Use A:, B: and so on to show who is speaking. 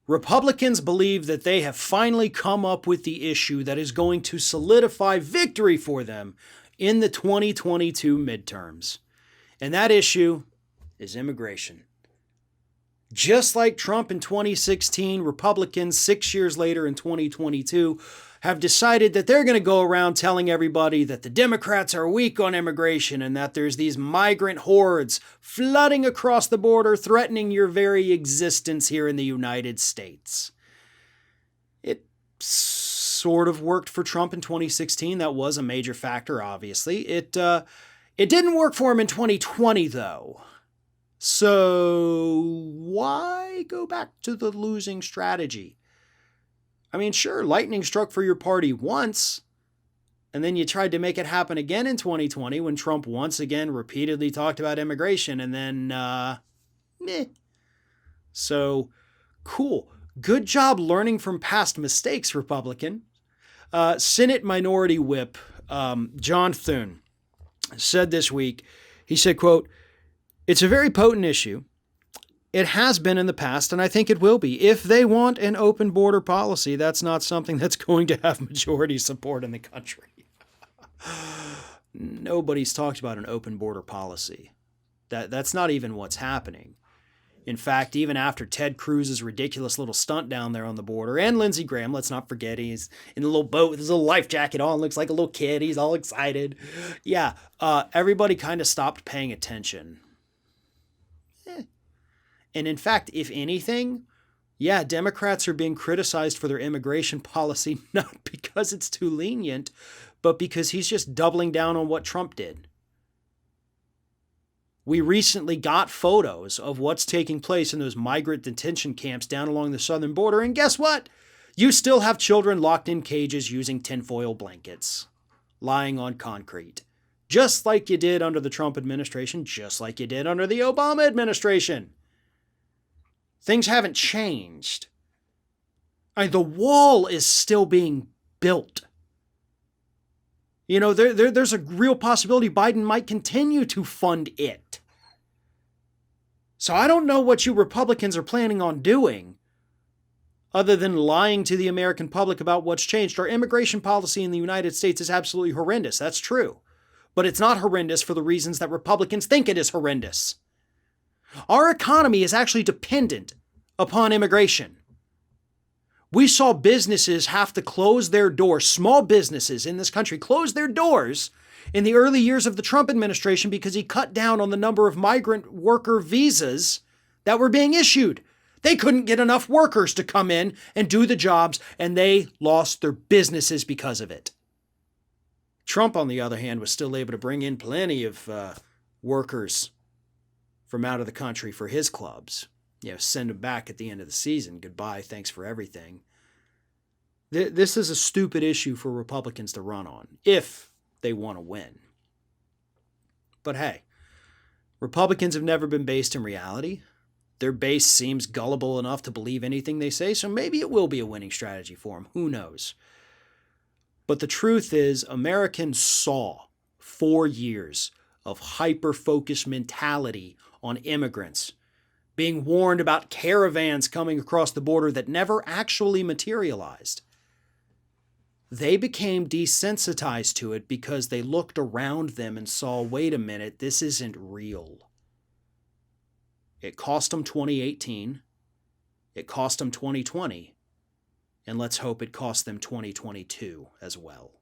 A: Republicans believe that they have finally come up with the issue that is going to solidify victory for them in the 2022 midterms. And that issue is immigration. Just like Trump in 2016, Republicans 6 years later in 2022 have decided that they're going to go around telling everybody that the Democrats are weak on immigration and that there's these migrant hordes flooding across the border, threatening your very existence here in the United States. It sort of worked for Trump in 2016. That was a major factor, obviously. It didn't work for him in 2020, though. So why go back to the losing strategy? I mean, sure, lightning struck for your party once, and then you tried to make it happen again in 2020 when Trump once again repeatedly talked about immigration, and then, meh. So, cool. Good job learning from past mistakes, Republican. Senate Minority Whip John Thune said this week, he said, quote, "It's a very potent issue. It has been in the past, and I think it will be. If they want an open border policy, that's not something that's going to have majority support in the country." Nobody's talked about an open border policy. That's not even what's happening. In fact, even after Ted Cruz's ridiculous little stunt down there on the border, and Lindsey Graham, let's not forget, he's in the little boat with his little life jacket on, looks like a little kid, he's all excited. Yeah, everybody kind of stopped paying attention. And in fact, if anything, yeah, Democrats are being criticized for their immigration policy, not because it's too lenient, but because he's just doubling down on what Trump did. We recently got photos of what's taking place in those migrant detention camps down along the southern border, and guess what? You still have children locked in cages using tinfoil blankets, lying on concrete, just like you did under the Trump administration, just like you did under the Obama administration. Things haven't changed. The wall is still being built. You know, there's a real possibility Biden might continue to fund it. So I don't know what you Republicans are planning on doing other than lying to the American public about what's changed. Our immigration policy in the United States is absolutely horrendous. That's true. But it's not horrendous for the reasons that Republicans think it is horrendous. Our economy is actually dependent upon immigration. We saw businesses have to close their doors, small businesses in this country close their doors in the early years of the Trump administration because he cut down on the number of migrant worker visas that were being issued. They couldn't get enough workers to come in and do the jobs, and they lost their businesses because of it. Trump, on the other hand, was still able to bring in plenty of workers from out of the country for his clubs. You know, send them back at the end of the season. Goodbye, thanks for everything. This is a stupid issue for Republicans to run on, if they want to win. But hey, Republicans have never been based in reality. Their base seems gullible enough to believe anything they say, so maybe it will be a winning strategy for them. Who knows? But the truth is, Americans saw 4 years of hyper-focused mentality on immigrants, being warned about caravans coming across the border that never actually materialized. They became desensitized to it because they looked around them and saw, wait a minute, this isn't real. It cost them 2018. It cost them 2020. And let's hope it cost them 2022 as well.